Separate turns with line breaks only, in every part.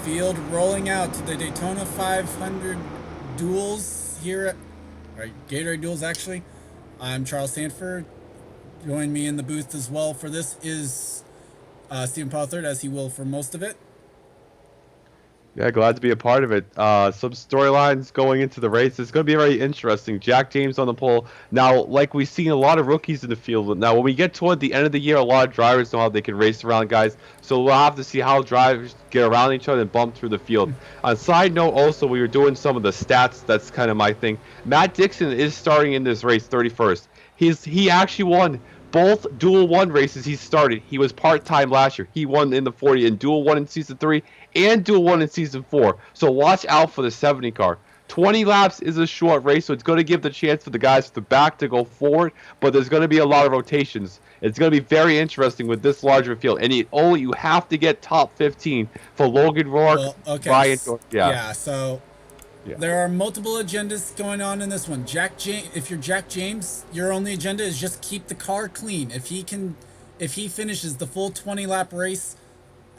field rolling out to the Daytona 500 Duels here at Gatorade Duels actually. I'm Charles Sanford. Join me in the booth as well for this is Stephen Paul III, as he will for most of it.
Yeah, glad to be a part of it. Some storylines going into the race. It's going to be very interesting. Jack James on the pole. Now, like we've seen a lot of rookies in the field. Now, when we get toward the end of the year, a lot of drivers know how they can race around guys. So we'll have to see how drivers get around each other and bump through the field. On side note, also, we were doing some of the stats. That's kind of my thing. Matt Dixon is starting in this race 31st. He actually won both Duel 1 races he started. He was part-time last year. He won in the 40 and Duel 1 in Season 3 and Duel 1 in Season 4. So watch out for the 70 car. 20 laps is a short race, so it's going to give the chance for the guys at the back to go forward, but there's going to be a lot of rotations. It's going to be very interesting with this larger field, and you have to get top 15 for Logan Rourke,
Well, okay.
Ryan.
So there are multiple agendas going on in this one. If you're Jack James, your only agenda is just keep the car clean. If he finishes the full 20 lap race,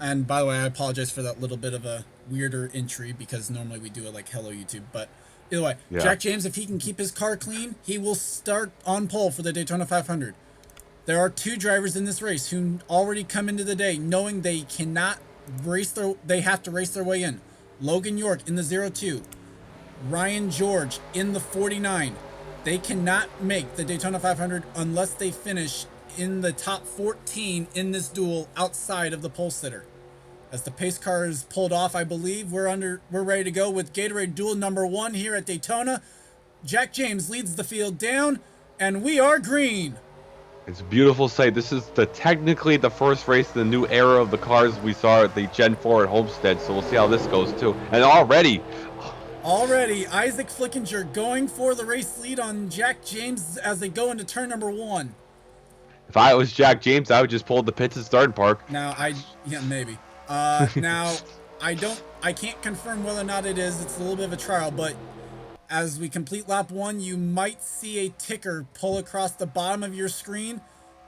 and by the way, I apologize for that little bit of a weirder entry because normally we do it like hello YouTube, but either way, Jack James, if he can keep his car clean, he will start on pole for the Daytona 500. There are two drivers in this race who already come into the day knowing they have to race their way in. Logan York in the 02. Ryan George in the 49. They cannot make the Daytona 500 unless they finish in the top 14 in this duel outside of the pole sitter. As the pace car is pulled off, I believe we're ready to go with Gatorade Duel number 1 here at Daytona. Jack James leads the field down, and we are green.
It's a beautiful sight. This is technically the first race in the new era of the cars we saw at the Gen 4 at Homestead, so we'll see how this goes too. And already,
Isaac Flickinger going for the race lead on Jack James as they go into turn number 1.
if I was Jack James, I would just pull the pits and start park.
Now, maybe. Now, I can't confirm whether or not it is. It's a little bit of a trial, but as we complete lap 1, you might see a ticker pull across the bottom of your screen.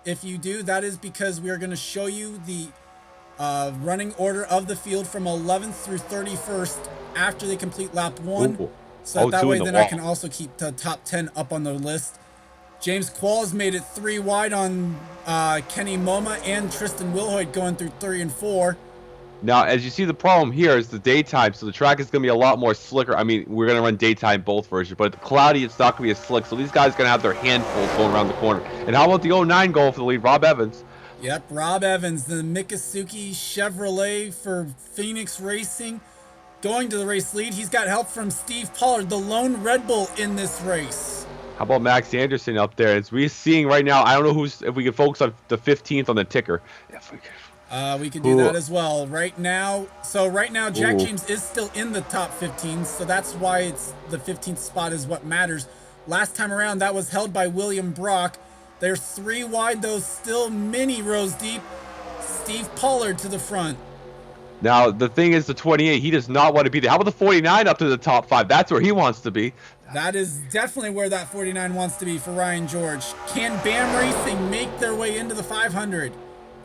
If you do, that is because we are going to show you the running order of the field from 11th through 31st after they complete lap 1.
Ooh.
So that way then I can also keep the top 10 up on the list. James Qualls made it 3 wide on Kenny Moma and Tristan Wilhoit going through 3 and 4.
Now, as you see, the problem here is the daytime, so the track is going to be a lot more slicker. I mean, we're going to run daytime both versions, but cloudy, it's not going to be as slick, so these guys are going to have their handfuls going around the corner. And how about the 09 goal for the lead, Rob Evans?
Yep, Rob Evans, the Mikasuki Chevrolet for Phoenix Racing, going to the race lead. He's got help from Steve Pollard, the lone Red Bull in this race.
How about Max Anderson up there? As we're seeing right now, I don't know if we can focus on the 15th on the ticker. If we could.
We could do that as well. Right now, Jack James is still in the top 15, so that's why it's the 15th spot is what matters. Last time around, that was held by William Brock. They're 3 wide, though, still many rows deep. Steve Pollard to the front.
Now, the thing is, the 28, he does not want to be there. How about the 49 up to the top 5? That's where he wants to be.
That is definitely where that 49 wants to be for Ryan George. Can BAM Racing make their way into the 500?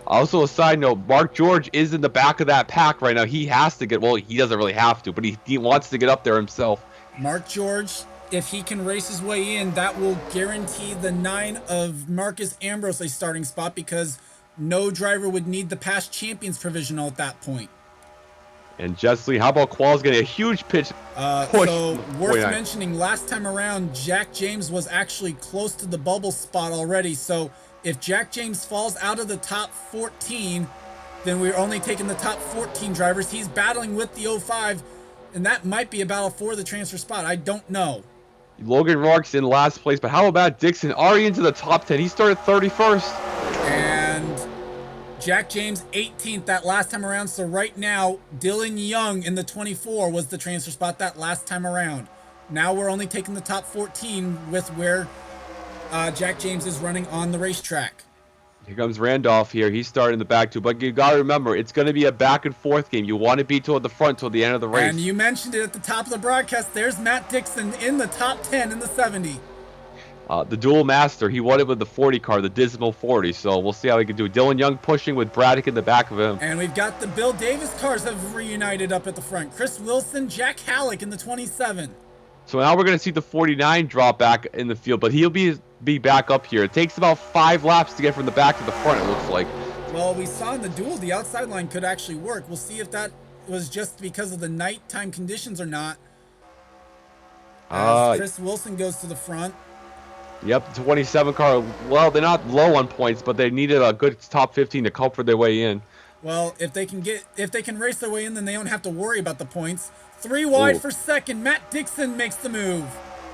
Also, a side note, Mark George is in the back of that pack right now. He has to get, well, he doesn't really have to, but he wants to get up there himself.
Mark George, if he can race his way in, that will guarantee the 9 of Marcus Ambrose a starting spot because no driver would need the past champions provisional at that point.
And Jessley, how about Qualls getting a huge pitch?
So worth mentioning, last time around, Jack James was actually close to the bubble spot already. So if Jack James falls out of the top 14, then we're only taking the top 14 drivers. He's battling with the 05, and that might be a battle for the transfer spot. I don't know.
Logan Rourke's in last place, but how about Dixon? Already into the top 10. He started 31st.
And Jack James 18th that last time around. So right now, Dylan Young in the 24 was the transfer spot that last time around. Now we're only taking the top 14 with where Jack James is running on the racetrack.
Here comes Randolph here. He's starting in the back too. But you got to remember, it's going to be a back and forth game. You want to be toward the front toward the end of the race.
And you mentioned it at the top of the broadcast. There's Matt Dixon in the top 10 in the 70.
The dual master, he won it with the 40 car, the dismal 40. So we'll see how he can do. Dylan Young pushing with Braddock in the back of him.
And we've got the Bill Davis cars have reunited up at the front. Chris Wilson, Jack Halleck in the 27.
So now we're going to see the 49 drop back in the field, but he'll be back up here. It takes about 5 laps to get from the back to the front, it looks like.
Well, we saw in the duel the outside line could actually work. We'll see if that was just because of the nighttime conditions or not. As Chris Wilson goes to the front.
Yep, the 27 car. Well, they're not low on points, but they needed a good top 15 to comfort their way in.
Well, if they can race their way in, then they don't have to worry about the points. 3 wide for second. Matt Dixon makes the move.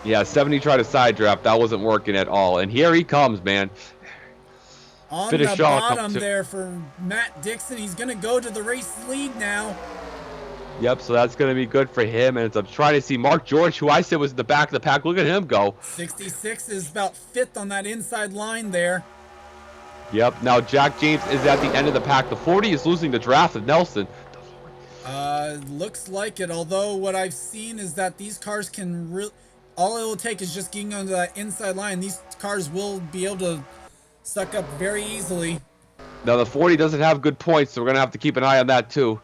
Yeah, 70 tried a side draft. That wasn't working at all. And here he comes, man.
On the bottom there for Matt Dixon. He's going to go to the race lead now.
Yep, so that's going to be good for him. And I'm trying to see Mark George, who I said was in the back of the pack. Look at him go.
66 is about 5th on that inside line there.
Yep, now Jack James is at the end of the pack. The 40 is losing the draft of Nelson.
Looks like it, although what I've seen is that these cars can all it will take is just getting onto that inside line. These cars will be able to suck up very easily.
Now the 40 doesn't have good points, so we're going to have to keep an eye on that too.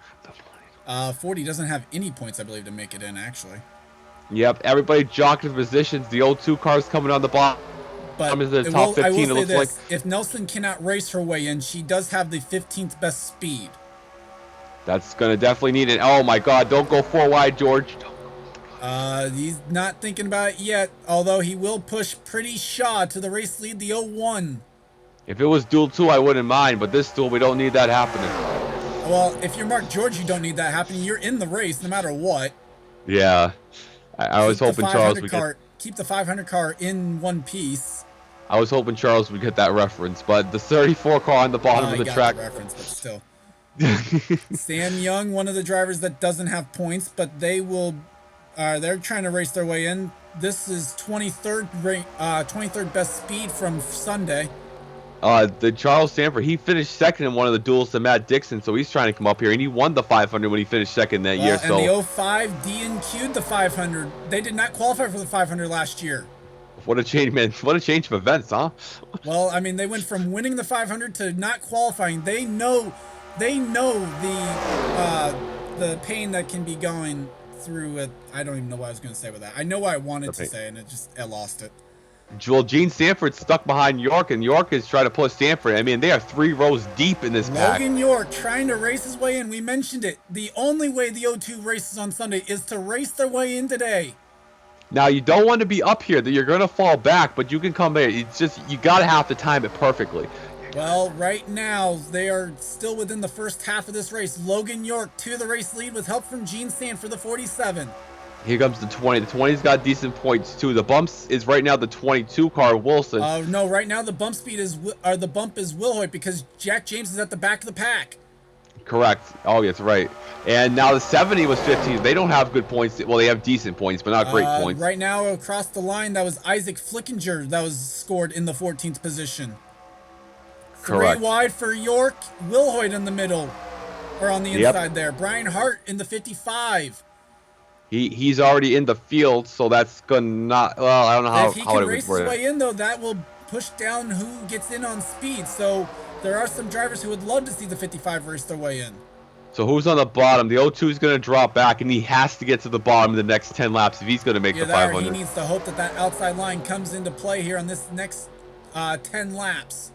40 doesn't have any points, I believe, to make it in, actually.
Yep, everybody jockeying for positions. The 02 car's coming on the bottom.
But
is the top 15,
I will
it
say
looks
this,
like.
if Nelson cannot race her way in, she does have the 15th best speed.
That's going to definitely need it. Oh my god, don't go 4 wide, George.
He's not thinking about it yet, although he will push Pretty Shaw to the race lead, the 01.
If it was duel 2, I wouldn't mind, but this duel, we don't need that happening.
Well, if you're Mark George, you don't need that happening. You're in the race no matter what.
Yeah. I was hoping Charles would
keep the 500 car in one piece.
I was hoping Charles would get that reference, but the 34 car on the bottom of the track.
The reference, but still. Sam Young, one of the drivers that doesn't have points, but they will. They're trying to race their way in. This is 23rd best speed from Sunday.
The Charles Sanford, he finished second in one of the duels to Matt Dixon, so he's trying to come up here, and he won the 500 when he finished second that year.
And the 05 DNQ'd the 500. They did not qualify for the 500 last year.
What a change, man! What a change of events, huh?
Well, I mean, they went from winning the 500 to not qualifying. They know the pain that can be going through it. I don't even know what I was going to say with that. I know what I wanted to say, and I lost it.
Well, Gene Sanford's stuck behind York, and York is trying to push Sanford. I mean, they are 3 rows deep in this pack.
Logan York trying to race his way in. We mentioned it. The only way the O2 races on Sunday is to race their way in today.
Now, you don't want to be up here. That you're going to fall back, but you can come in. It's just, you got to have to time it perfectly.
Well, right now, they are still within the first half of this race. Logan York to the race lead with help from Gene Sanford, the 47.
Here comes the 20. The 20's got decent points too. The bumps is right now the 22 car Wilson.
No, right now the bump is Wilhoit because Jack James is at the back of the pack.
Correct. Oh, yes, right. And now the 70 was 15. They don't have good points. Well, they have decent points, but not great points.
Right now across the line, that was Isaac Flickinger that was scored in the 14th position.
Correct.
3 wide for York. Wilhoit in the middle, or on the inside there. Brian Hart in the 55.
He's already in the field, so that's gonna not. Well, I don't know how.
If he can race his way in, though, that will push down who gets in on speed. So there are some drivers who would love to see the 55 race their way in.
So who's on the bottom? The O2 is going to drop back, and he has to get to the bottom in the next 10 laps if he's going to make the 500.
He needs to hope that outside line comes into play here on this next 10 laps.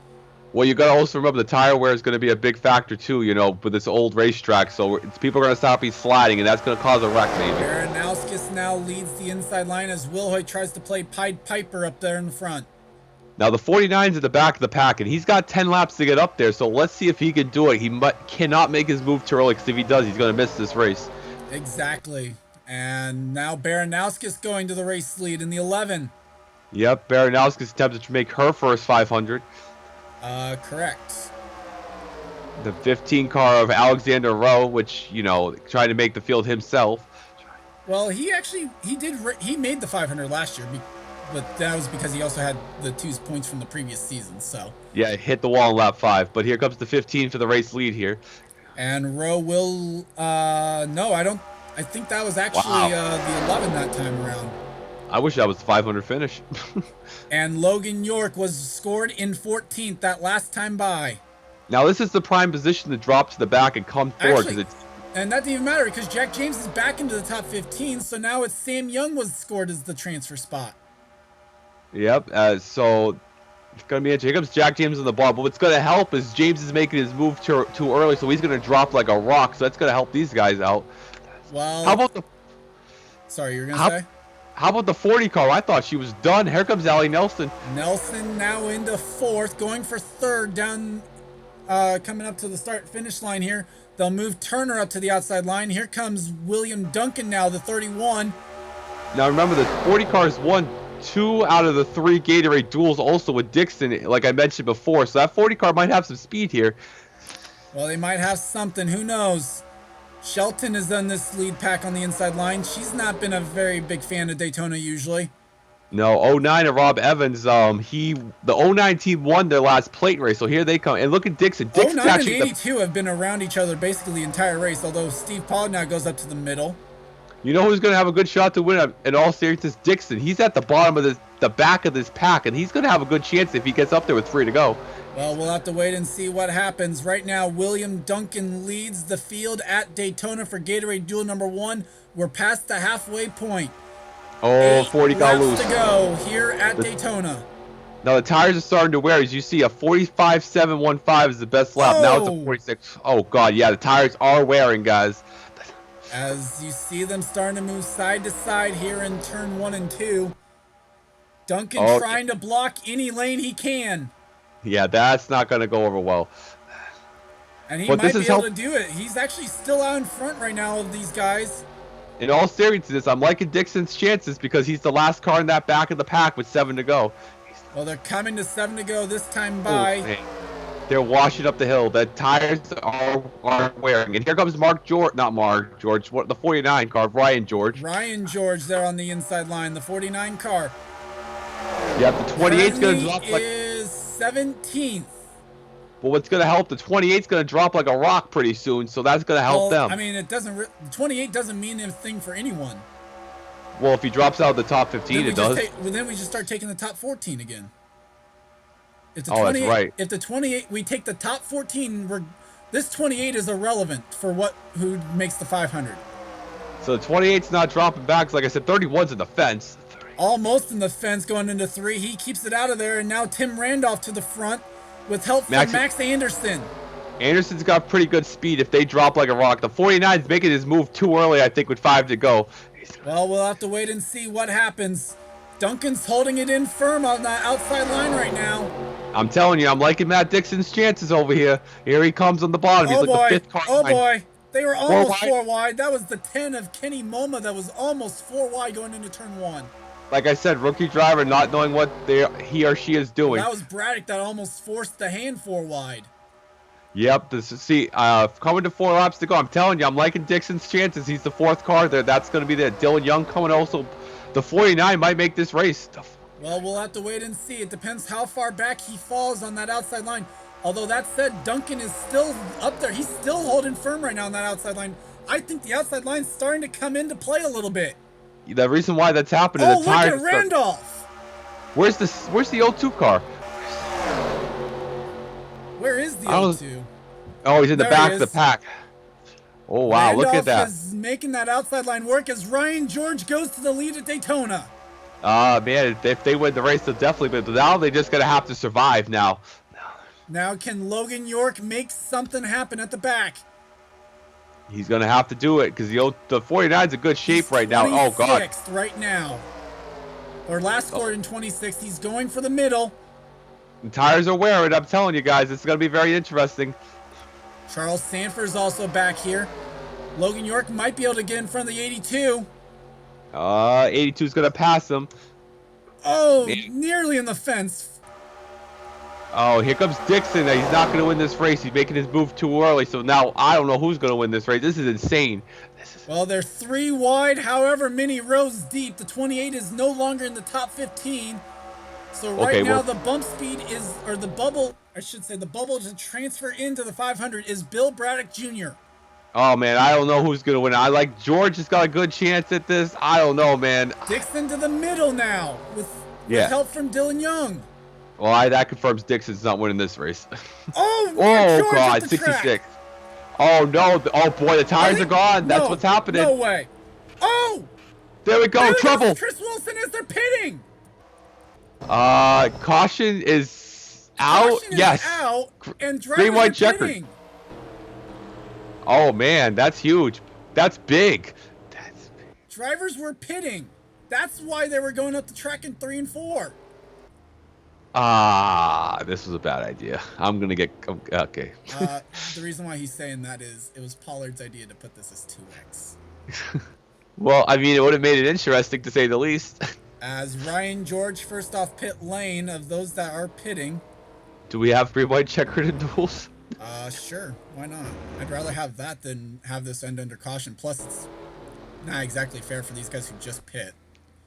Well, you got to also remember the tire wear is going to be a big factor too, you know, with this old racetrack. So people are going to stop sliding, and that's going to cause a wreck maybe.
Baranowskis now leads the inside line as Wilhoit tries to play Pied Piper up there in the front.
Now the 49's at the back of the pack, and he's got 10 laps to get up there. So let's see if he can do it. He cannot make his move too early, because if he does, he's going to miss this race.
Exactly. And now Baranowskis going to the race lead in the 11.
Yep, Baranowskis attempted to make her first 500.
Correct.
The 15 car of Alexander Rowe, which, you know, trying to make the field himself.
Well, he made the 500 last year, but that was because he also had the 2 points from the previous season, so.
Yeah, hit the wall in lap 5, but here comes the 15 for the race lead here.
And Rowe will, no, I think that was actually the 11 that time around.
I wish that was 500 finish.
And Logan York was scored in 14th that last time by.
Now this is the prime position to drop to the back and come forward because it's.
And that didn't even matter because Jack James is back into the top 15, so now it's Sam Young was scored as the transfer spot.
Yep. So it's gonna be interesting. Here comes Jack James on the ball, but what's gonna help is James is making his move too early, so he's gonna drop like a rock. So that's gonna help these guys out.
Well,
how about the?
Sorry, you were gonna say?
How about the 40 car? I thought she was done. Here comes Allie Nelson.
Nelson now into fourth, going for third down, coming up to the start-finish line here. They'll move Turner up to the outside line. Here comes William Duncan now, the 31.
Now remember, the 40 cars won 2 out of the 3 Gatorade duels also with Dixon, like I mentioned before. So that 40 car might have some speed here.
Well, they might have something. Who knows? Shelton has done this lead pack on the inside line. She's not been a very big fan of Daytona usually.
No, 09 and Rob Evans, the 09 team won their last plate race, so here they come. And look at Dixon. Dixon's
09 and 82 have been around each other basically the entire race, although Steve Pollard now goes up to the middle.
You know who's going to have a good shot to win in all seriousness? Dixon. He's at the bottom of the back of this pack, and he's going to have a good chance if he gets up there with 3 to go.
Well, we'll have to wait and see what happens. Right now, William Duncan leads the field at Daytona for Gatorade Duel number 1. We're past the halfway point.
Oh, 40 got loose.
To go here at Daytona.
Now the tires are starting to wear. As you see, a 45.715 is the best lap. Now it's a 46. Oh, God, yeah, the tires are wearing, guys.
As you see them starting to move side to side here in turn 1 and 2. Duncan trying to block any lane he can.
Yeah, that's not going to go over well.
And he might be able to do it. He's actually still out in front right now of these guys.
In all seriousness, I'm liking Dixon's chances because he's the last car in that back of the pack with 7 to go.
Well, they're coming to 7 to go this time by.
They're washing up the hill. The tires are wearing. And here comes the 49 car, Ryan George.
Ryan George there on the inside line, the 49 car.
Yeah, the 28's going to drop like...
17th.
But what's going to help, the 28's going to drop like a rock pretty soon, so that's going to help them.
I mean, 28 doesn't mean anything for anyone.
Well, if he drops out of the top 15, it does.
Then we just start taking the top 14 again. If the
that's right.
If the 28, we take the top 14, this 28 is irrelevant for who makes the 500.
So the 28's not dropping back. Like I said, 31's in the fence.
Almost in the fence going into 3. He keeps it out of there, and now Tim Randolph to the front with help from Max Anderson.
Anderson's got pretty good speed if they drop like a rock. The 49's making his move too early, I think, with 5 to go.
Well, we'll have to wait and see what happens. Duncan's holding it in firm on that outside line right now.
I'm telling you, I'm liking Matt Dixon's chances over here. Here he comes on the bottom. He's like the 5th car.
Oh, boy. They were almost 4 wide. That was the 10 of Kenny Moma that was almost 4 wide going into turn 1.
Like I said, rookie driver not knowing what he or she is doing.
That was Braddock that almost forced the hand 4 wide.
Yep. Coming to 4 laps to go. I'm telling you, I'm liking Dixon's chances. He's the 4th car there. That's going to be there. Dylan Young coming also. The 49 might make this race.
Well, we'll have to wait and see. It depends how far back he falls on that outside line. Although that said, Duncan is still up there. He's still holding firm right now on that outside line. I think the outside line's starting to come into play a little bit.
The reason why that's happening, the tires.
Look at Randolph.
Where's the 02 car?
Where is the 02?
Oh, he's in the back of the pack. Oh wow,
Randolph
look at that.
Is making that outside line work as Ryan George goes to the lead at Daytona.
Man, if they win the race, they'll definitely. But now they're just gonna have to survive now.
Now can Logan York make something happen at the back?
He's gonna have to do it because the 49's in good shape right now. Oh God!
26th right now, or last scored in 26th. He's going for the middle.
The tires are wearing. I'm telling you guys, it's gonna be very interesting.
Charles Sanford's also back here. Logan York might be able to get in front of the 82.
82's gonna pass him.
Oh, nearly in the fence.
Oh, here comes Dixon. He's not going to win this race. He's making his move too early. So now I don't know who's going to win this race. This is insane.
Well, they're 3 wide, however many rows deep. The 28 is no longer in the top 15. So now the bump speed is, the bubble to transfer into the 500 is Bill Braddock Jr.
Oh man, I don't know who's gonna win. I like George has got a good chance at this. I don't know, man.
Dixon to the middle now with
Yeah.
help from Dylan Young.
Well, that confirms Dixon's not winning this race.
Oh,
oh
George
God,
at the
66.
track.
Oh no! Oh boy, the tires are gone. That's what's happening.
No way. Oh!
There we go.
There
Trouble.
goes Chris Wilson as they're pitting.
Caution is out.
Caution
yes.
Is out. And
green white checker.
pitting.
Oh man, that's huge. That's big. That's big.
Drivers were pitting. That's why they were going up the track in 3 and 4.
This was a bad idea. I'm gonna get okay.
The reason why he's saying that is it was Pollard's idea to put this as 2x.
Well, I mean, it would have made it interesting to say the least.
As Ryan George first off pit lane of those that are pitting.
Do we have green white checkered in duels?
Sure. Why not? I'd rather have that than have this end under caution. Plus, it's not exactly fair for these guys who just pit.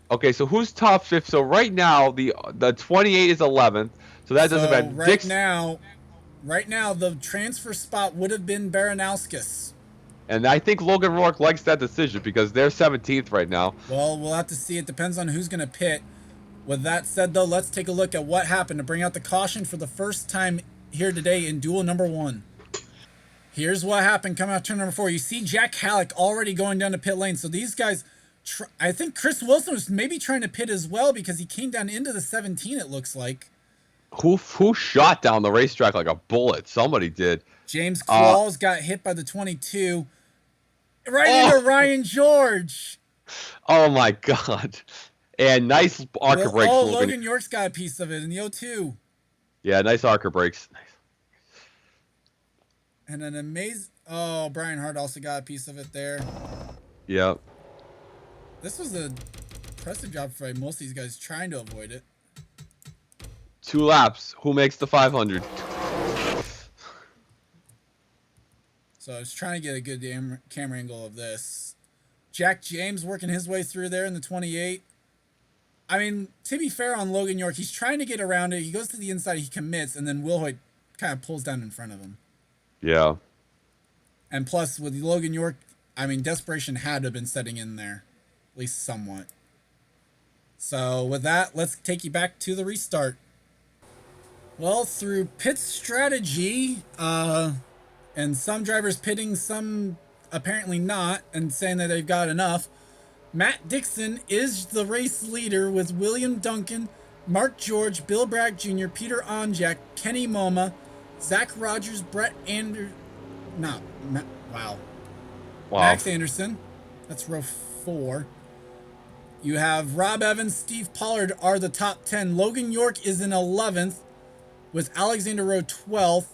Okay, so who's top 5th? So right now the 28 is 11th. So that doesn't matter.
Right now the transfer spot would have been Baranowskis.
And I think Logan Rourke likes that decision because they're 17th right now.
Well, we'll have to see. It depends on who's going to pit. With that said, though, let's take a look at what happened to bring out the caution for the first time here today in duel number 1. Here's what happened coming out turn number 4. You see Jack Halleck already going down to pit lane. So these guys, I think Chris Wilson was maybe trying to pit as well because he came down into the 17, it looks like.
Who shot down the racetrack like a bullet? Somebody did.
James Qualls got hit by the 22. Right into Ryan George.
Oh my God. And nice arc brakes.
Oh, Logan York's got a piece of it in the 0-2.
Yeah, nice arc brakes. Nice.
And an amazing... Oh, Brian Hart also got a piece of it there.
Yep.
This was an impressive job for most of these guys trying to avoid it.
2 laps. Who makes the 500?
So I was trying to get a good camera angle of this. Jack James working his way through there in the 28. I mean, to be fair on Logan York, he's trying to get around it. He goes to the inside, he commits, and then Will Hoyt kind of pulls down in front of him.
Yeah.
And plus, with Logan York, I mean, desperation had to have been setting in there. At least somewhat. So with that, let's take you back to the restart. Well, through pit strategy, and some drivers pitting, some apparently not, and saying that they've got enough, Matt Dixon is the race leader with William Duncan, Mark George, Bill Bragg Jr., Peter Onjak, Kenny Moma, Zach Rogers, Brett Anderson. Wow. Max Anderson. That's row 4. You have Rob Evans, Steve Pollard are the top 10. Logan York is in 11th with Alexander Rowe 12th.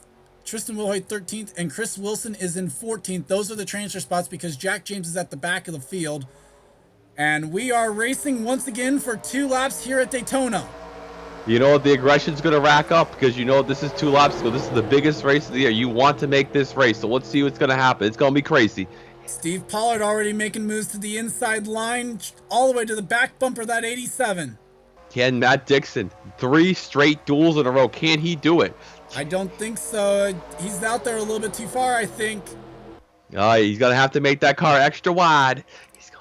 Tristan Wilhoit 13th, and Chris Wilson is in 14th. Those are the transfer spots because Jack James is at the back of the field. And we are racing once again for 2 laps here at Daytona.
You know the aggression's going to rack up because you know this is 2 laps ago. This is the biggest race of the year. You want to make this race, so let's see what's going to happen. It's going to be crazy.
Steve Pollard already making moves to the inside line, all the way to the back bumper, that 87.
Can Matt Dixon, 3 straight duels in a row, can he do it?
I don't think so. He's out there a little bit too far, I think.
He's going to have to make that car extra wide.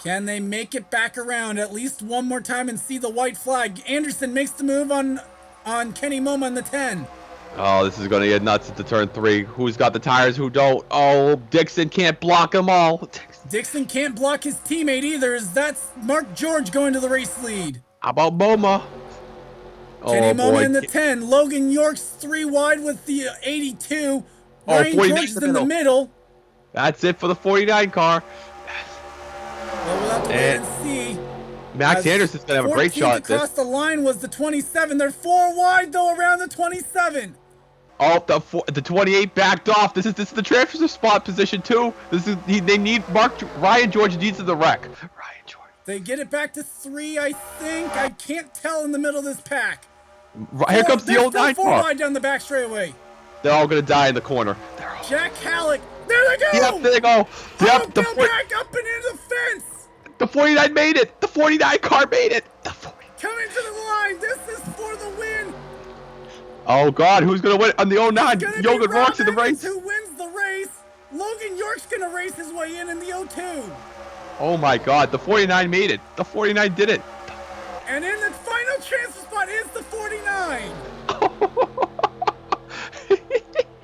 Can they make it back around at least one more time and see the white flag? Anderson makes the move on Kenny Moma in the 10.
Oh, this is going to get nuts at the turn 3. Who's got the tires, who don't? Oh, Dixon can't block them all.
Dixon can't block his teammate either. That's Mark George going to the race lead.
How about Moma?
Kenny Moma in the 10. Logan York's 3 wide with the 82. Ryan George is in the middle.
That's it for the 49 car.
Well, we'll have to wait and see.
Max Anderson's going to have a great shot at this.
Across the line was the 27. They're 4 wide, though, around the 27.
Oh, the 28 backed off. This is the transfer spot position, too. They need Ryan George needs the wreck. Ryan George.
They get it back to 3, I think. I can't tell in the middle of this pack.
Here comes the old 9 car.
4 wide down the back straightaway.
They're all going to die in the corner.
Jack Halleck. There they go.
Yep, there they go.
Yep, the back up and into the fence.
The 49 made it. The 49 car made it.
Coming to the line. This is for the win.
Oh, God. Who's going to win on the 09? Logan Rourke's in the race.
Who wins the race? Logan York's going to race his way in the 02.
Oh my God, the 49 made it. The 49 did it.
And in the final transfer spot is the 49.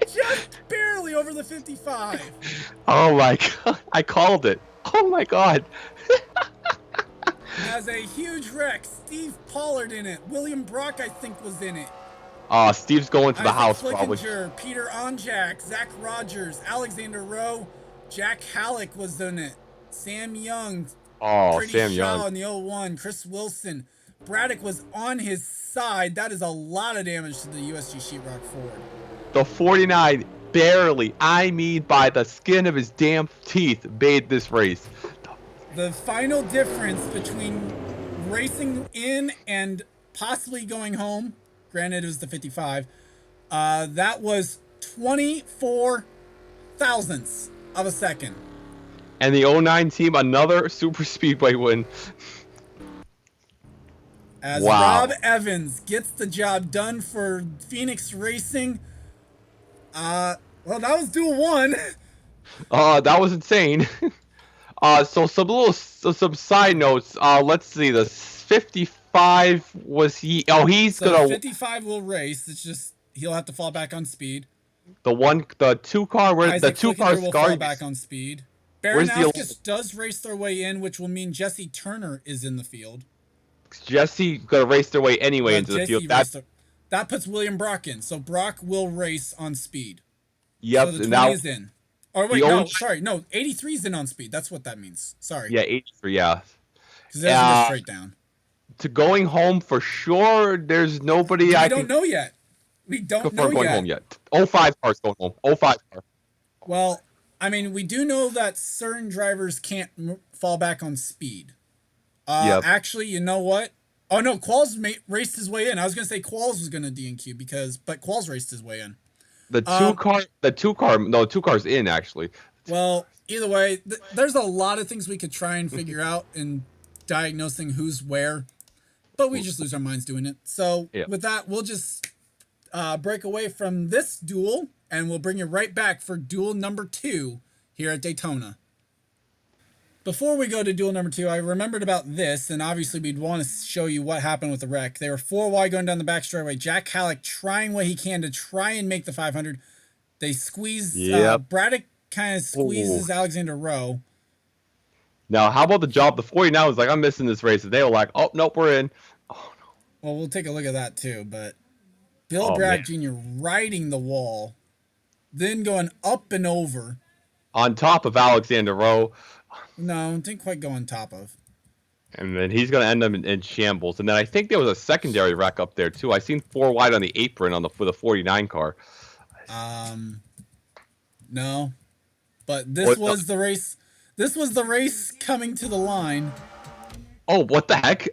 Just barely over the 55.
Oh my God, I called it. Oh my God.
Has a huge wreck. Steve Pollard in it. William Brock, I think, was in it.
Steve's going to the
Isaac
house
Flickinger,
probably.
Peter Onjak, Zach Rogers, Alexander Rowe, Jack Halleck was in it. Sam Young,
Oh,
Pretty
Sam
Shaw
Young.
in the 01, Chris Wilson. Braddock was on his side. That is a lot of damage to the USG Sheetrock Ford.
The 49 barely, I mean by the skin of his damn teeth, made this race.
The final difference between racing in and possibly going home, granted it was the 55, that was 24 thousandths of a second.
And the 09 team, another super speedway win.
As
Wow.
Rob Evans gets the job done for Phoenix Racing. Well, that was Duel 1.
That was insane. So some side notes. Let's see. The 55 was he? Oh, he's
So
gonna
55 will race. It's just he'll have to fall back on speed.
the two car where
Isaac
the two car
Flickinger will
scar.
fall back on speed.
Where's the
Baranowskis does race their way in, which will mean Jesse Turner is in the field.
Jesse gonna race their way anyway into the field.
That puts William Brock in. So Brock will race on speed.
Yep.
So the 20
now
is in. Or wait, no, sorry, no, 83 is in on speed. That's what that means. Sorry.
yeah, 83. Yeah.
Because it doesn't go straight down.
To going home for sure. There's nobody.
We don't know yet. We don't know
going
yet.
home yet. 05 car's going home. 05 car.
Well, I mean, we do know that certain drivers can't fall back on speed.
Yep.
Actually, you know what? Oh no, Qualls raced his way in. I was gonna say Qualls was gonna DNQ but Qualls raced his way in.
The two cars in actually.
Well, either way, there's a lot of things we could try and figure out in diagnosing who's where, but we just lose our minds doing it. So with that, we'll just break away from this duel, and we'll bring you right back for duel number 2 here at Daytona. Before we go to duel number 2, I remembered about this, and obviously we'd want to show you what happened with the wreck. They were 4 wide going down the back straightaway. Jack Halleck trying what he can to try and make the 500. They squeeze. Braddock kind of squeezes Alexander Rowe.
Now, how about the job? The 49 was like, I'm missing this race. And they were like, oh, nope, we're in. Oh, no.
Well, we'll take a look at that too. But Bill Bragg Jr. riding the wall, then going up and over.
On top of Alexander Rowe.
No, didn't quite go on top of.
And then he's going to end up in shambles. And then I think there was a secondary wreck up there, too. I seen 4 wide on the apron for the 49 car.
No. But this was the race. This was the race coming to the line.
Oh, what the heck?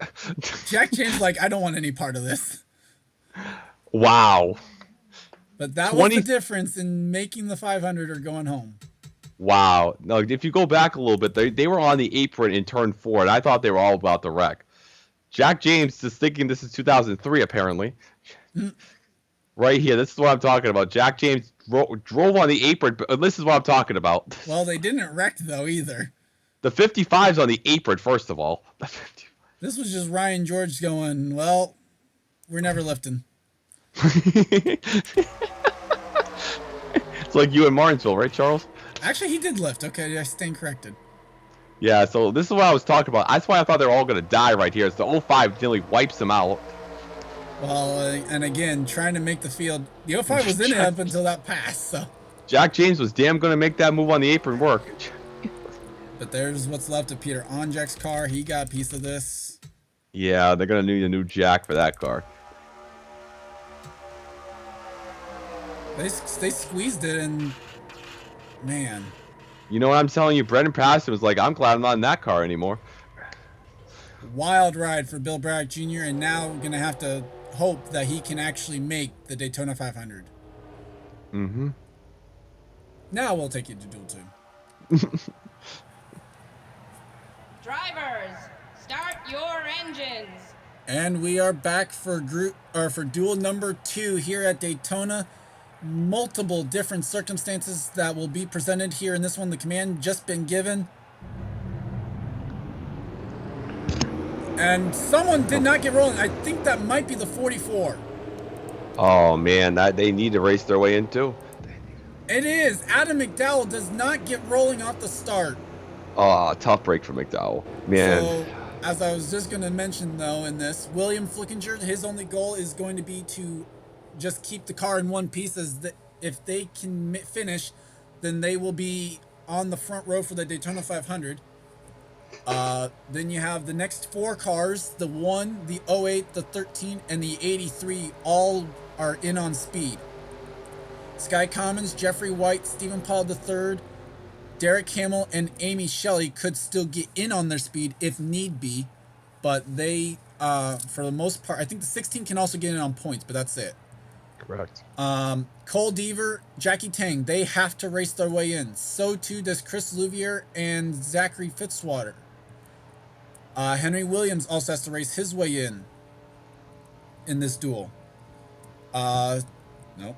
Jack James like, I don't want any part of this.
Wow.
But that was the difference in making the 500 or going home.
Wow. No, if you go back a little bit, they were on the apron in turn 4, and I thought they were all about the wreck. Jack James is thinking this is 2003, apparently. Right here, this is what I'm talking about. Jack James drove on the apron, but this is what I'm talking about.
Well, they didn't wreck, though, either.
The 55's on the apron, first of all.
This was just Ryan George going, well, we're never lifting.
It's like you in Martinsville, right, Charles?
Actually, he did lift. Okay, I stand corrected.
Yeah, so this is what I was talking about. That's why I thought they were all going to die right here. It's the 05 nearly wipes them out.
Well, and again, trying to make the field. The 05 was in it up until that pass, so.
Jack James was damn going to make that move on the apron work.
But there's what's left of Peter Onjak's car. He got a piece of this.
Yeah, they're going to need a new Jack for that car.
They squeezed it, and man.
You know what I'm telling you? Brendan Paston was like, I'm glad I'm not in that car anymore.
Wild ride for Bill Bragg Jr., and now we're going to have to hope that he can actually make the Daytona 500.
Mm-hmm.
Now we'll take you to Duel 2.
Drivers, start your engines.
And we are back for Duel number 2 here at Daytona. multiple different circumstances that will be presented here in this one. The command just been given. And someone did not get rolling. I think that might be the 44.
Oh man, that they need to race their way in too.
It is. Adam McDowell does not get rolling off the start.
Oh, tough break for McDowell. Man.
So, as I was just going to mention, though, in this, William Flickinger, his only goal is going to be to just keep the car in one piece. If they can finish, then they will be on the front row for the Daytona 500. Then you have the next 4 cars, the 1, the 08, the 13, and the 83, all are in on speed. Sky Commons, Jeffrey White, Stephen Paul III, Derek Hamill, and Amy Shelley could still get in on their speed if need be, but they, for the most part, I think the 16 can also get in on points, but that's it.
Correct.
Cole Deaver, Jackie Tang, they have to race their way in. So too does Chris Louvier and Zachary Fitzwater. Henry Williams also has to race his way in this duel. No.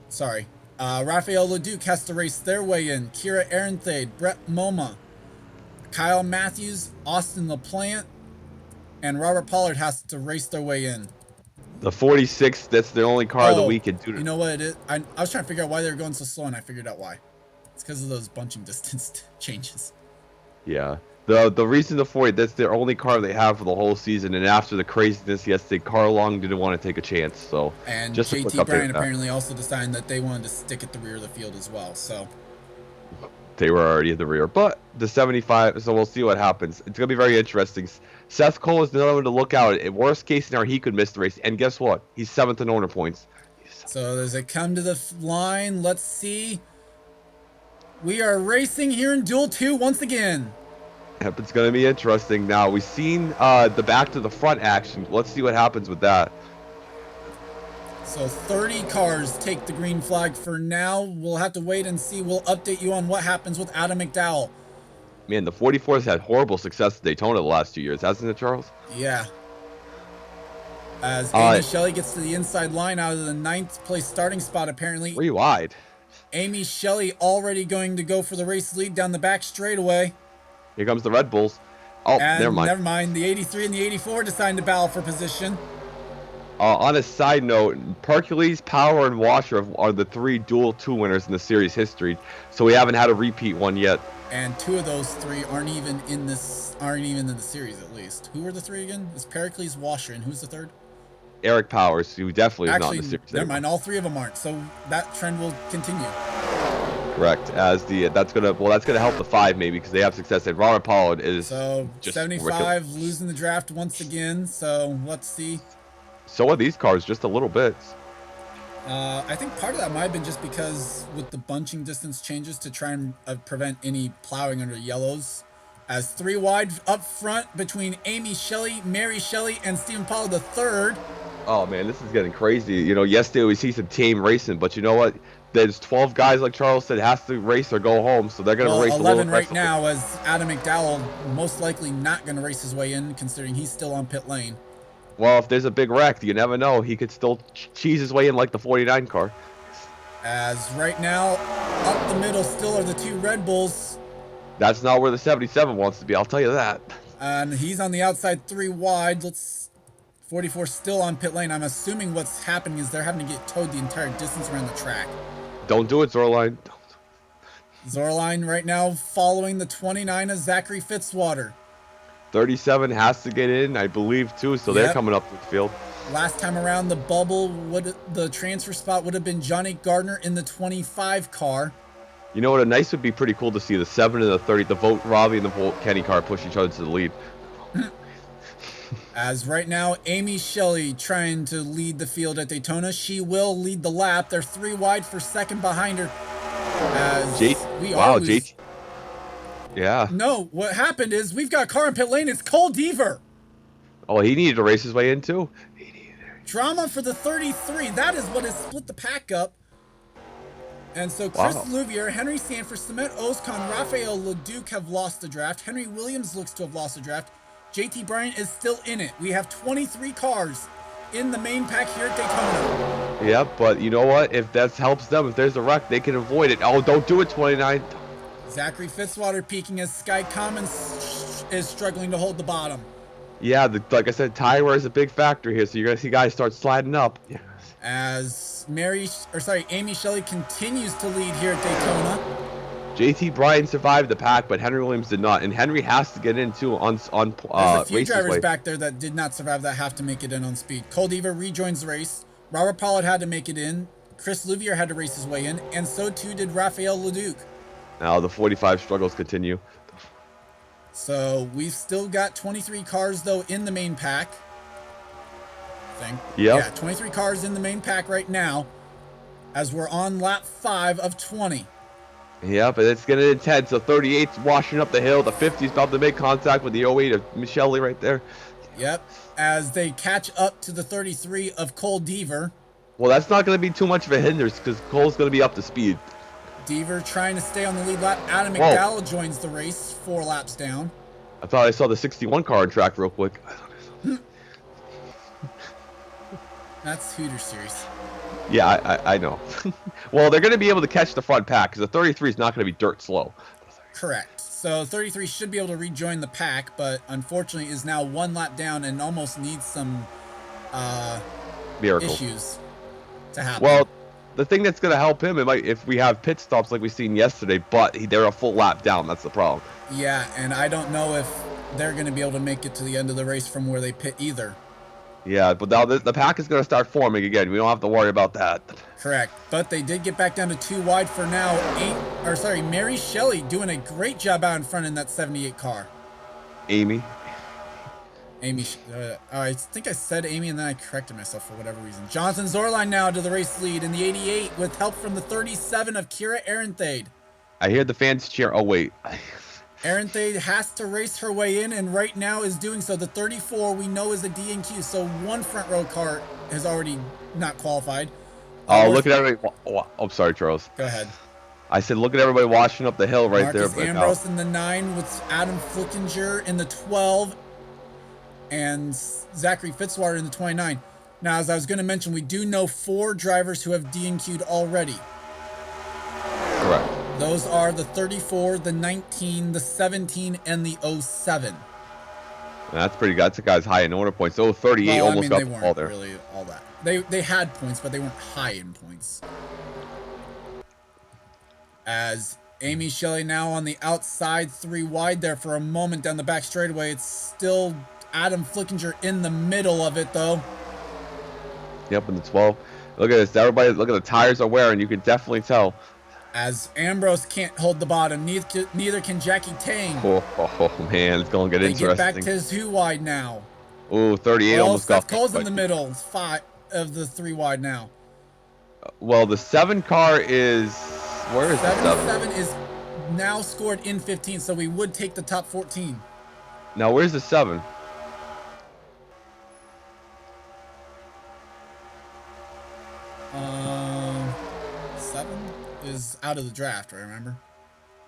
Sorry. Rafael Leduc has to race their way in. Kira Arenthade, Brett Moma, Kyle Matthews, Austin LaPlante, and Robert Pollard has to race their way in.
The 46, that's the only car that we can do.
You know what it is? I was trying to figure out why they were going so slow, and I figured out why. It's because of those bunching distance changes.
Yeah. The reason the 40, that's their only car they have for the whole season, and after the craziness yesterday, Carl Long didn't want to take a chance. So
and
just
JT Bryan apparently also decided that they wanted to stick at the rear of the field as well. So
they were already at the rear, but the 75. So we'll see what happens. It's gonna be very interesting. Seth Cole is another one to look out. In worst case scenario, he could miss the race, and guess what? He's 7th in owner points.
So as they come to the line, let's see. We are racing here in Duel 2 once again.
Yep, it's going to be interesting. Now, we've seen the back to the front action. Let's see what happens with that.
So 30 cars take the green flag for now. We'll have to wait and see. We'll update you on what happens with Adam McDowell.
Man, the 44 has had horrible success at Daytona the last 2 years, hasn't it, Charles?
Yeah. As Amy Shelley gets to the inside line out of the 9th place starting spot, apparently.
Where you wide?
Amy Shelley already going to go for the race lead down the back straightaway.
Here comes the Red Bulls. Oh,
and
never mind.
Never mind. The 83 and the 84 decide to battle for position.
On a side note, Hercules, Power, and Washer are the 3 Duel 2 winners in the series history, so we haven't had a repeat one yet.
And 2 of those 3 aren't even in the series, at least. Who were the 3 again? It's Pericles, Washer, and who's the 3rd?
Eric Powers, who definitely is not in the series.
Never mind. All 3 of them aren't. So that trend will continue.
Correct. As that's gonna help the 5 maybe because they have success. And Robert Pollard is
so
just
75 losing the draft once again. So let's see.
So are these cars just a little bit.
I think part of that might have been just because with the bunching distance changes to try and prevent any plowing under yellows. As 3 wide up front between Amy Shelley, Mary Shelley, and Stephen Paul III.
Oh man, this is getting crazy. You know, yesterday we see some team racing, but you know what? There's 12 guys, like Charles said, has to race or go home, so they're going to race
11 right now, as Adam McDowell most likely not going to race his way in, considering he's still on pit lane.
Well, if there's a big wreck, you never know. He could still cheese his way in like the 49 car.
As right now, up the middle still are the 2 Red Bulls.
That's not where the 77 wants to be, I'll tell you that.
And he's on the outside 3 wide. 44 still on pit lane. I'm assuming what's happening is they're having to get towed the entire distance around the track.
Don't do it, Zorline.
Zorline right now following the 29 of Zachary Fitzwater.
37 has to get in, I believe, too, so they're coming up to the field.
Last time around, the transfer spot would have been Johnny Gardner in the 25 car.
You know what? A nice would be pretty cool to see the 7 and the 30, the Vote Robbie and the Vote Kenny car push each other to the lead.
As right now, Amy Shelley trying to lead the field at Daytona. She will lead the lap. They're 3 wide for second behind her. JT.
Yeah.
No, what happened is we've got a car in pit lane. It's Cole Deaver.
Oh, he needed to race his way in too.
Drama for the 33. That is what has split the pack up. And so Chris Louvier, Henry Sanford, Samet Ozkan, Rafael Leduc have lost the draft. Henry Williams looks to have lost the draft. JT Bryan is still in it. We have 23 cars in the main pack here at Daytona.
Yep, but you know what? If that helps them, if there's a wreck, they can avoid it. Oh, don't do it, 29.
Zachary Fitzwater peeking as Sky Commons is struggling to hold the bottom.
Yeah, like I said, tire wear is a big factor here, so you're gonna see guys start sliding up. Yeah.
As Amy Shelley continues to lead here at Daytona.
JT Bryan survived the pack, but Henry Williams did not, and Henry has to get in too on
There's a few drivers
way.
back there that did not survive that have to make it in on speed. Cole Deaver rejoins the race. Robert Pollard had to make it in. Chris Louvier had to race his way in, and so too did Raphael Leduc.
Now the 45 struggles continue.
So we've still got 23 cars though in the main pack.
Yep.
Yeah, 23 cars in the main pack right now, as we're on lap 5 of 20.
Yep, and it's getting intense. The 38's washing up the hill. The 50's about to make contact with the 08 of Michele right there.
Yep, as they catch up to the 33 of Cole Deaver.
Well, that's not going to be too much of a hindrance because Cole's going to be up to speed.
Deaver trying to stay on the lead lap. Adam McDowell joins the race 4 laps down.
I thought I saw the 61 car on track real quick.
That's Hooters Series.
Yeah, I know. Well, they're going to be able to catch the front pack because the 33 is not going to be dirt slow.
Correct. So 33 should be able to rejoin the pack, but unfortunately is now 1 lap down and almost needs some
Miracles.
issues to happen.
Well, the thing that's going to help him, if we have pit stops like we seen yesterday, but they're a full lap down. That's the problem.
Yeah, and I don't know if they're going to be able to make it to the end of the race from where they pit either.
Yeah, but now the pack is going to start forming again. We don't have to worry about that.
Correct. But they did get back down to 2 wide for now. Mary Shelley doing a great job out in front in that 78 car.
Amy,
I think I said Amy and then I corrected myself for whatever reason. Jonathan Zorline now to the race lead in the 88 with help from the 37 of Kira Arenthade.
I hear the fans cheer. Oh, wait.
Arenthade has to race her way in and right now is doing so. The 34 we know is a DNQ, so 1 front row car has already not qualified.
Oh, look at everybody. Oh, I'm sorry, Charles.
Go ahead.
I said, look at everybody washing up the hill right
Marcus
there.
Ambrose in the 9 with Adam Flickinger in the 12 and Zachary Fitzwater in the 29. Now, as I was going to mention, we do know 4 drivers who have DNQ'd already.
Correct.
Those are the 34, the 19, the 17, and the 07.
That's pretty good. That's a guy's high in order points. So 38 almost got the ball there.
Really all that. They had points, but they weren't high in points. As Amy Shelley now on the outside 3 wide there for a moment down the back straightaway. It's still Adam Flickinger in the middle of it though.
Yep, in the 12. Look at this. Everybody, look at the tires are wearing. You can definitely tell.
As Ambrose can't hold the bottom, neither can Jackie Tang.
Oh man, it's going to get interesting.
They get back to 2 wide now.
Ooh, 38 almost got.
Seth Cole's in the middle. 5 of the 3 wide now.
Well, the 7 car is. Where is the
77 is now scored in 15, so we would take the top 14.
Now, where's the 7?
Is out of the draft, right? Remember?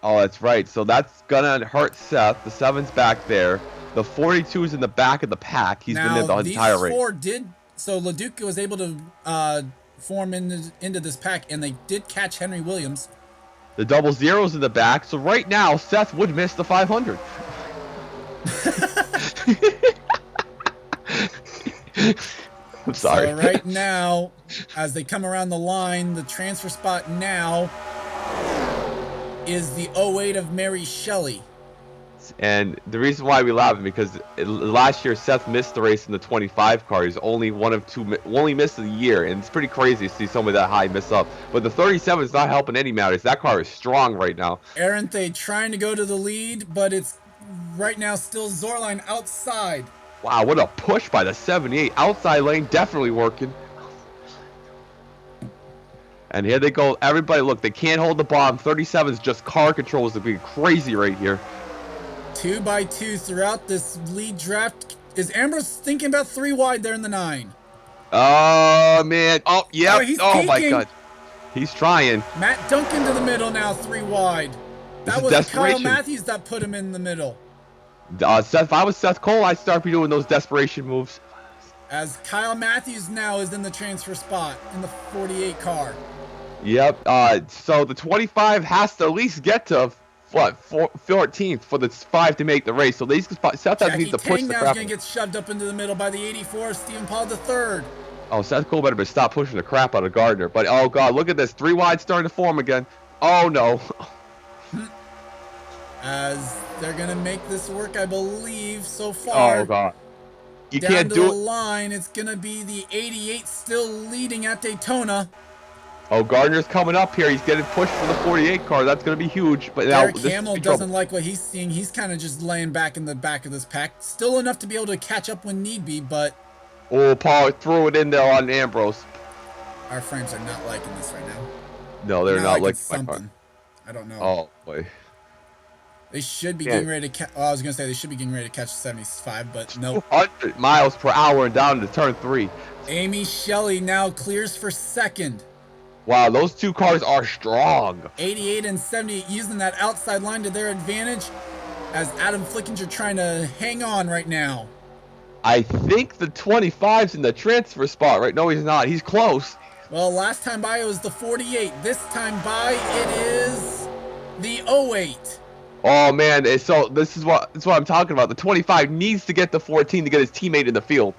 Oh, that's right. So that's gonna hurt Seth. The 7's back there. The 42's in the back of the pack. He's been there the entire race.
These 4 did. So Leduc was able to form into this pack, and they did catch Henry Williams.
The 00's in the back. So right now, Seth would miss the 500. I'm sorry.
So right now, as they come around the line, the transfer spot now is the 08 of Mary Shelley.
And the reason why we laugh is because last year Seth missed the race in the 25 car. He's only one of 2, only missed of the year, and it's pretty crazy to see somebody that high miss up. But the 37 is not helping any matters. That car is strong right now.
Arenthade trying to go to the lead, but it's right now still Zorline outside.
Wow, what a push by the 78. Outside lane definitely working. And here they go. Everybody, look, they can't hold the bottom. 37's just car control is being crazy right here.
2 by 2 throughout this lead draft. Is Ambrose thinking about 3 wide there in the 9?
Oh, man. Oh, yeah. Oh, my God. He's trying.
Matt Duncan to the middle now, 3 wide. That was Kyle Matthews that put him in the middle.
Seth, if I was Seth Cole, I'd start be doing those desperation moves.
As Kyle Matthews now is in the transfer spot in the 48 car.
Yep. So the 25 has to at least get to what 14th for the 5 to make the race. So these Seth needs to push
Tang
the
now is
crap.
going to get shoved up into the middle by the 84, Stephen Paul III.
Oh, Seth Cole better stop pushing the crap out of Gardner. But oh god, look at this 3 wide starting to form again. Oh no.
As they're going to make this work, I believe, so far.
Oh god. You
Down
can't
to
do
the
it.
line, it's going to be the 88 still leading at Daytona.
Oh, Gardner's coming up here. He's getting pushed for the 48 car. That's going to be huge. But now
Derek Hamill doesn't like what he's seeing. He's kind of just laying back in the back of this pack. Still enough to be able to catch up when need be, but...
Oh, Paul threw it in there on Ambrose.
Our frames are not liking this right now.
No, they're not liking
something. I don't know.
Oh, boy.
They should be getting ready to catch... Oh, I was going to say they should be getting ready to catch 75, but no.
200 miles per hour and down to turn 3.
Amy Shelley now clears for second.
Wow, those 2 cars are strong.
88 and 78 using that outside line to their advantage as Adam Flickinger trying to hang on right now.
I think the 25's in the transfer spot, right? No, he's not. He's close.
Well, last time by it was the 48. This time by it is the 08.
Oh, man. So this is what I'm talking about. The 25 needs to get the 14 to get his teammate in the field.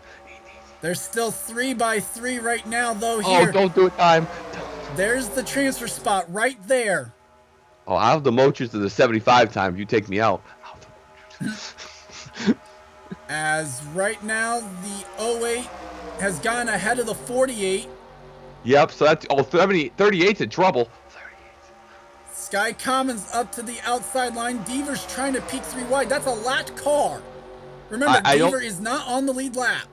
There's still 3 by 3 right now, though, here.
Oh, don't do it, time.
There's the transfer spot right there.
Oh, I have the Mochers to the 75 time. You take me out.
As right now, the 08 has gone ahead of the 48.
Yep, so that's... Oh, 38's in trouble.
Sky Commons up to the outside line. Deaver's trying to peek 3 wide. That's a lap car. Remember, Deaver is not on the lead lap.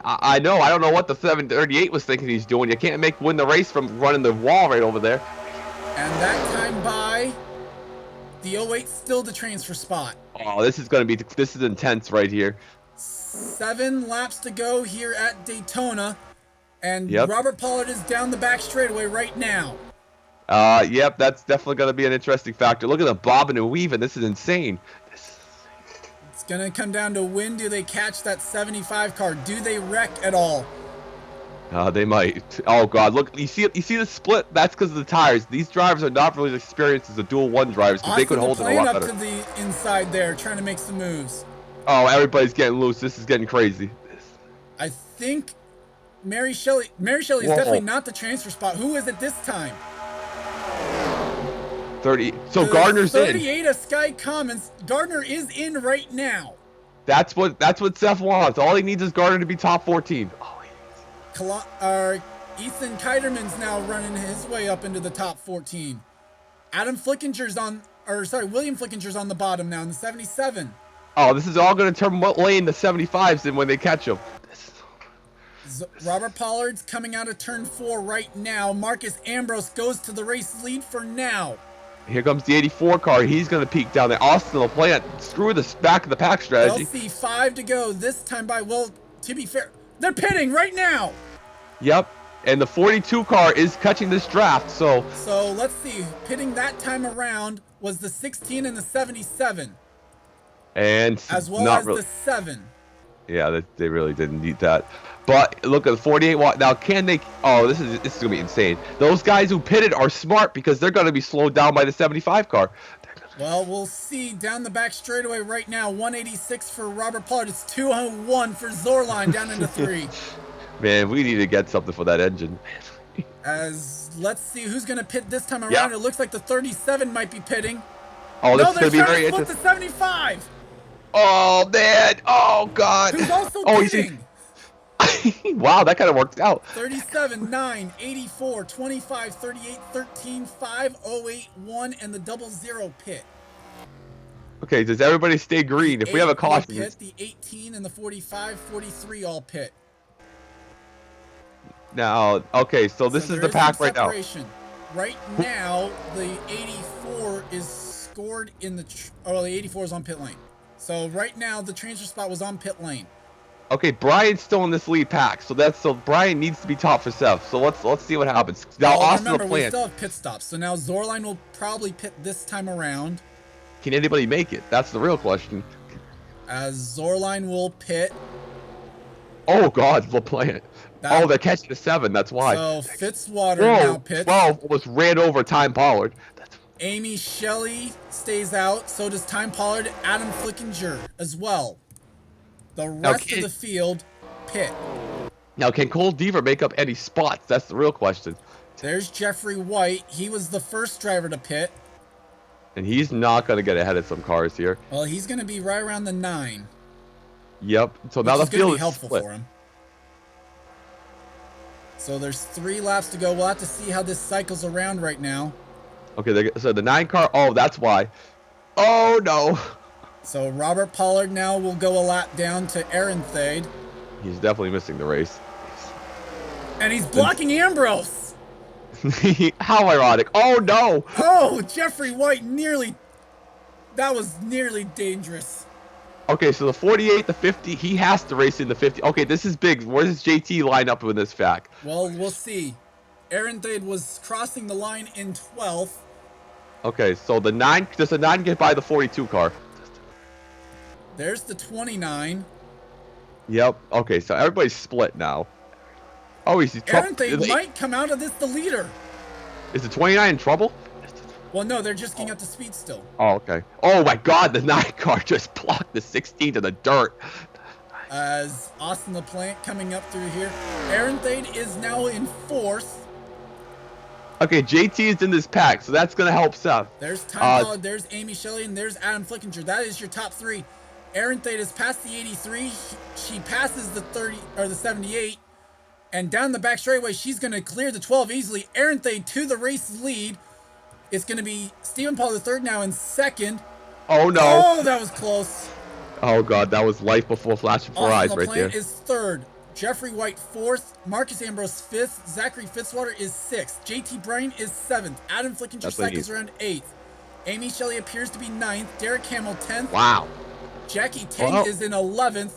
I know. I don't know what the 738 was thinking he's doing. You can't win the race from running the wall right over there.
And that time by the 08 still the transfer spot.
Oh, this is intense right here.
7 laps to go here at Daytona. And
Yep.
Robert Pollard is down the back straightaway right now.
Yep, that's definitely going to be an interesting factor. Look at the bobbing and weaving. This is insane.
It's going to come down to when do they catch that 75 car? Do they wreck at all?
They might. Oh god, look! You see the split? That's because of the tires. These drivers are not really experienced as the Duel 1 drivers because they could hold it a lot better.
Up to the inside there, trying to make some moves.
Oh, everybody's getting loose. This is getting crazy.
I think Mary Shelley is definitely not the transfer spot. Who is it this time?
30. So Gardner's
38 of Sky Commons. Gardner is in right now.
That's what Seth wants. All he needs is Gardner to be top 14.
Ethan Keiderman's now running his way up into the top 14. William Flickinger's on the bottom now in the 77.
Oh, this is all going to turn what lane the 75's in when they catch him.
Robert Pollard's coming out of turn 4 right now. Marcus Ambrose goes to the race lead for now.
Here comes the 84 car. He's going to peek down there. Austin will play it. Screw this back of the pack strategy.
LC 5 to go this time by. Well, to be fair, they're pitting right now.
Yep. And the 42 car is catching this draft, so...
So, let's see. Pitting that time around was the 16 and the 77.
And
as well as the 7.
Yeah, they really didn't need that. But look at the 48 watt. Now, can they... Oh, this is going to be insane. Those guys who pitted are smart because they're going to be slowed down by the 75 car.
Well, we'll see. Down the back straightaway right now. 186 for Robert Pollard. It's 201 for Zorline down into 3.
Man, we need to get something for that engine.
As let's see who's going to pit this time around. Yep. It looks like the 37 might be pitting.
Oh, this is going to be very interesting.
The 75.
Oh, man. Oh, God.
Who's also pitting?
Wow, that kind of worked out.
37, 9, 84, 25, 38, 13, 5, 08, 1, and the 00 pit.
Okay, does everybody stay green? If we have a caution.
Pit, the 18 and the 45, 43 all pit.
Now, okay, so this is the pack right now.
Right now, the 84 is scored in the... the 84 is on pit lane. So right now, the transfer spot was on pit lane.
Okay, Brian's still in this lead pack, so Brian needs to be top for Seth. So let's see what happens. Now, Austin
remember,
will plan.
We still have pit stops, so now Zorline will probably pit this time around.
Can anybody make it? That's the real question.
As Zorline will pit.
Oh God, LaPlante. Oh, they're catching a 7. That's why.
So Fitzwater now
Whoa,
pits.
12 almost ran over Time Pollard.
Amy Shelley stays out. So does Time Pollard. Adam Flickinger as well. The rest of the field pit.
Now, can Cole Deaver make up any spots? That's the real question.
There's Jeffrey White. He was the first driver to pit.
And he's not going to get ahead of some cars here.
Well, he's going to be right around the 9.
Yep. So now the field is
helpful
split.
for him. So there's 3 laps to go. We'll have to see how this cycles around right now.
Okay, so the 9 car. Oh, that's why. Oh no.
So Robert Pollard now will go a lap down to Aaron Thade.
He's definitely missing the race.
And he's blocking Ambrose.
How ironic. Oh no.
Oh, Jeffrey White that was nearly dangerous.
Okay, so the 48, the 50, he has to race in the 50. Okay, this is big. Where does JT line up in this fact?
Well, we'll see. Aaron Thade was crossing the line in 12th.
Okay, so the 9, does the 9 get by the 42 car?
There's the 29.
Yep. Okay, so everybody's split now. Oh, he's
Aaron Thade might come out of this the leader.
Is the 29 in trouble?
Well, no, they're just getting up to speed still.
Oh, okay. Oh my God, the 9 car just blocked the 16 to the dirt.
As Austin LaPlante coming up through here. Aaron Thade is now in 4th.
Okay, JT is in this pack, so that's gonna help Seth.
There's Time Pollard, there's Amy Shelley, and there's Adam Flickinger. That is your top 3. Aaron Thade has passed the 83. She passes the 30 or the 78. And down the back straightaway, she's going to clear the 12 easily. Aaron Thade to the race lead. It's going to be Stephen Paul III now in 2nd.
Oh, no.
Oh, that was close.
Oh, God, that was life before flashing before eyes right there.
is 3rd. Jeffrey White 4th. Marcus Ambrose 5th. Zachary Fitzwater is 6th. JT Bryan is 7th. Adam Flickinger cycles around 8th. Amy Shelley appears to be 9th. Derek Hamill 10th.
Wow.
Jackie Tang is in 11th.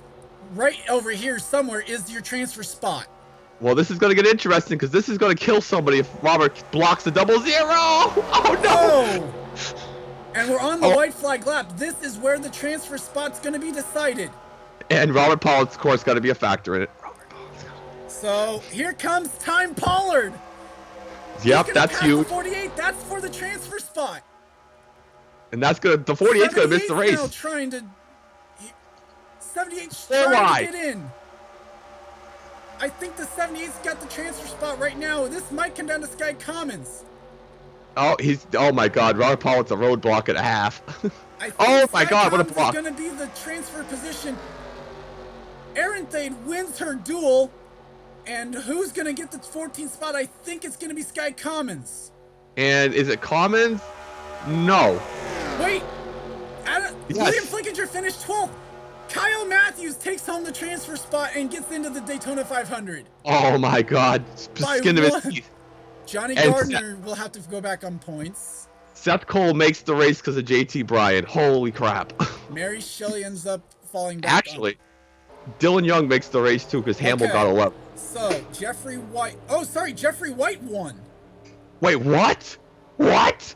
Right over here somewhere is your transfer spot.
Well, this is going to get interesting because this is going to kill somebody if Robert blocks the 00. Oh, no.
And we're on the white flag lap. This is where the transfer spot's going to be decided.
And Robert Pollard's course got to be a factor in it.
So here comes Time Pollard.
Yep, that's huge.
48. That's for the transfer spot.
And that's good. The 48's going to miss the race.
Now trying to 78's trying to get in. I think the 78's got the transfer spot right now. This might come down to Sky Commons.
Oh my God, Robert Pollard's a roadblock and a half.
Oh
my God, what a block.
It's going to be the transfer position. Aaron Thade wins her duel. And who's going to get the 14th spot? I think it's going to be Sky Commons.
And is it Commons? No.
Wait. William Flickinger finished 12th. Kyle Matthews takes home the transfer spot and gets into the Daytona 500.
Oh my God. Skin of his teeth.
Johnny Gardner will have to go back on points.
Seth Cole makes the race because of JT Bryan. Holy crap.
Mary Shelley ends up falling back.
Actually, Dylan Young makes the race too because Hamill got 11.
So, Jeffrey White. Oh, sorry. Jeffrey White won.
Wait, what? What?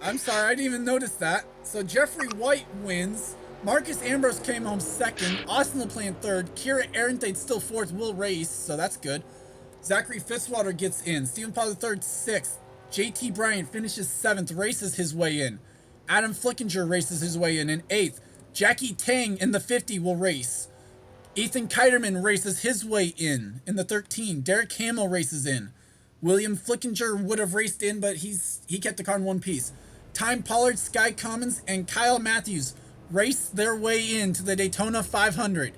I'm sorry. I didn't even notice that. So, Jeffrey White wins. Marcus Ambrose came home 2nd. Austin LaPlante 3rd. Kira Arenthate still 4th. Will race, so that's good. Zachary Fitzwater gets in. Stephen Pollard 3rd, 6th. JT Bryan finishes 7th, races his way in. Adam Flickinger races his way in 8th. Jackie Tang in the 50 will race. Ethan Kiterman races his way in the 13. Derek Hamill races in. William Flickinger would have raced in, but he kept the car in one piece. Time Pollard, Sky Commons, and Kyle Matthews race their way into the Daytona 500.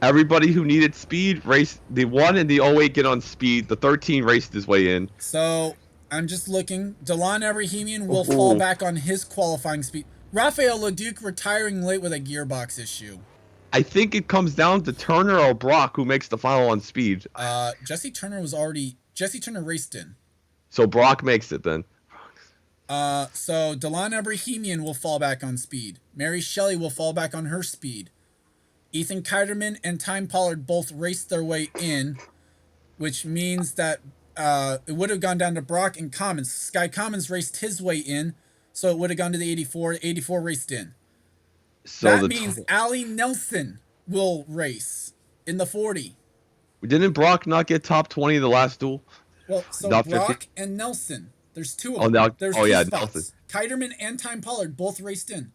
Everybody who needed speed raced. The 1 and the 08 get on speed. The 13 raced his way in.
So I'm just looking. Delon Abrahamian will fall back on his qualifying speed. Rafael Leduc retiring late with a gearbox issue.
I think it comes down to Turner or Brock who makes the final on speed.
Jesse Turner raced in.
So Brock makes it then.
So Delon Abrahamian will fall back on speed. Mary Shelley will fall back on her speed. Ethan Kiterman and Time Pollard both raced their way in, which means that it would have gone down to Brock and Commons. Sky Commons raced his way in, so it would have gone to the 84. The 84 raced in. So that means Allie Nelson will race in the 40.
Didn't Brock not get top 20 in the last duel?
Well, so
Not 50?
Brock and Nelson. There's two of
Oh,
them.
now,
There's
oh
two
yeah, Nelson.
spots. Kiterman and Time Pollard both raced in.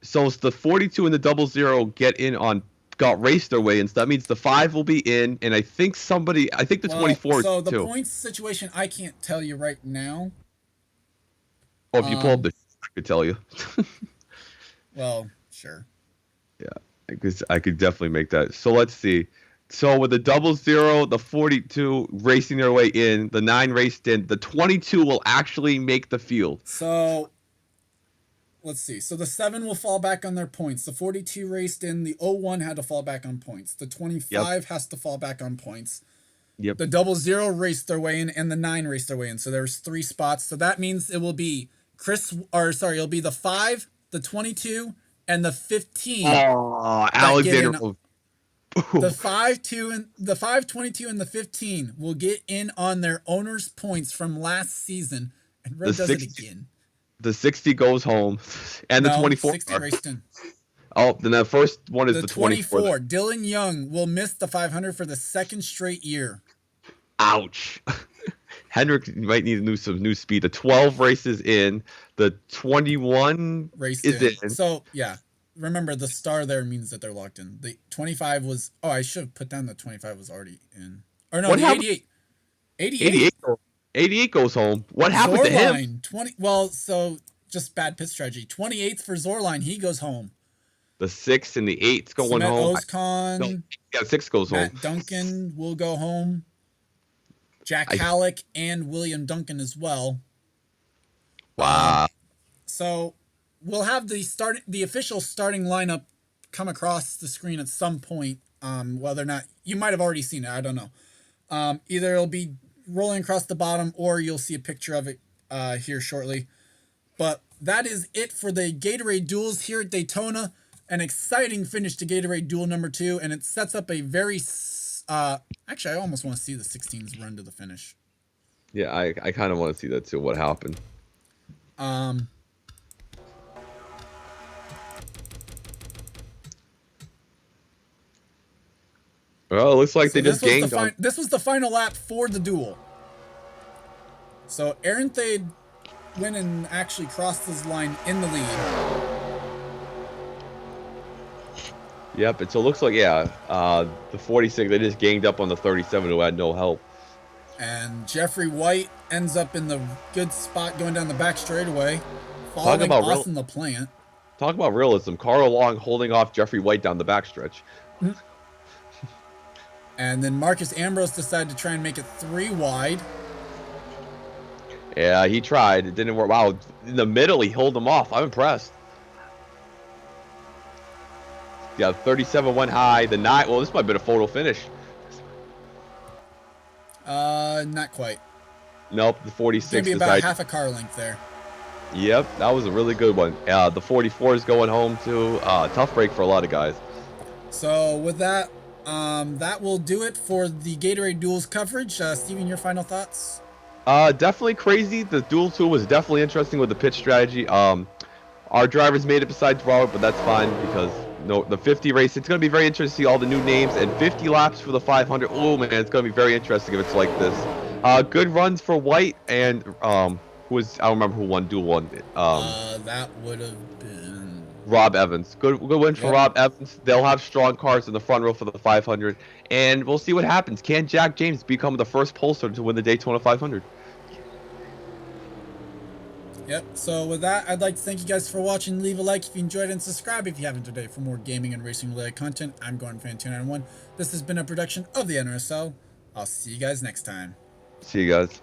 So it's the 42 and the 00 get in on got raced their way in. So that means the 5 will be in, and I think the 24
So the
too.
points situation, I can't tell you right now.
Oh, if you pull up the, I could tell you.
Well, sure.
Yeah, because I could definitely make that. So let's see. So with the 00, the 42 racing their way in, the 9 raced in, the 22 will actually make the field.
So let's see. So the 7 will fall back on their points. The 42 raced in. The 01 had to fall back on points. The 25 has to fall back on points.
Yep.
The 00 raced their way in, and the 9 raced their way in. So there's 3 spots. So that means it will be it'll be the 5, the 22, and the 15.
Oh, Alexander.
The 5, 22, and the 15 will get in on their owners' points from last season, and Red does it again.
The 60 goes home, and the 24.
60 raced in.
Oh, then the first one is the
24. Dylan Young will miss the 500 for the second straight year.
Ouch. Hendrick might need some new speed. The 12 races in. The 21 is in.
So, yeah. Remember, the star there means that they're locked in. The 25 was... Oh, I should have put down the 25 was already in. Or no, the 88.
88 goes home. What happened to him?
Well, so just bad pit strategy. 28th for Zorline. He goes home.
The 6 and the 8's going home.
Ozcon,
6 goes home.
Matt Duncan will go home. Jack Halleck and William Duncan as well.
Wow.
So we'll have the official starting lineup come across the screen at some point. Whether or not you might have already seen it, I don't know. Either it'll be rolling across the bottom, or you'll see a picture of it here shortly. But that is it for the Gatorade Duels here at Daytona. An exciting finish to Gatorade Duel number 2, and it sets up a very... actually, I almost want to see the 16s run to the finish.
Yeah, I kind of want to see that too, what happened. Well, it looks like they just gained on.
This was the final lap for the duel. So Aaron Thade went and actually crossed his line in the lead.
Yep, so it looks like, the 46, they just ganged up on the 37 who had no help.
And Jeffrey White ends up in the good spot going down the back straightaway, following Austin LaPlante.
Talk about realism. Carl Long holding off Jeffrey White down the backstretch.
And then Marcus Ambrose decided to try and make it 3 wide.
Yeah, he tried. It didn't work. Wow, in the middle, he held him off. I'm impressed. Yeah, 37 went high. The 9, well, this might have been a photo finish.
Not quite.
Nope, the 46
maybe about half a car length there.
Yep, that was a really good one. The 44 is going home too. Tough break for a lot of guys.
So with that, that will do it for the Gatorade Duels coverage. Steven, your final thoughts?
Definitely crazy. The duel tool was definitely interesting with the pitch strategy. Our drivers made it besides Robert, but that's fine because the 50 race, it's going to be very interesting to see all the new names, and 50 laps for the 500. Oh man, it's going to be very interesting if it's like this. Good runs for White and I don't remember who won duel 1.
That would have been
Rob Evans. Good win for Rob Evans. They'll have strong cars in the front row for the 500, and we'll see what happens. Can Jack James become the first pollster to win the Daytona 500?
Yep, so with that, I'd like to thank you guys for watching. Leave a like if you enjoyed, and subscribe if you haven't today for more gaming and racing related content. I'm Gordon Fan 291. This has been a production of the NRSL. I'll see you guys next time.
See you guys.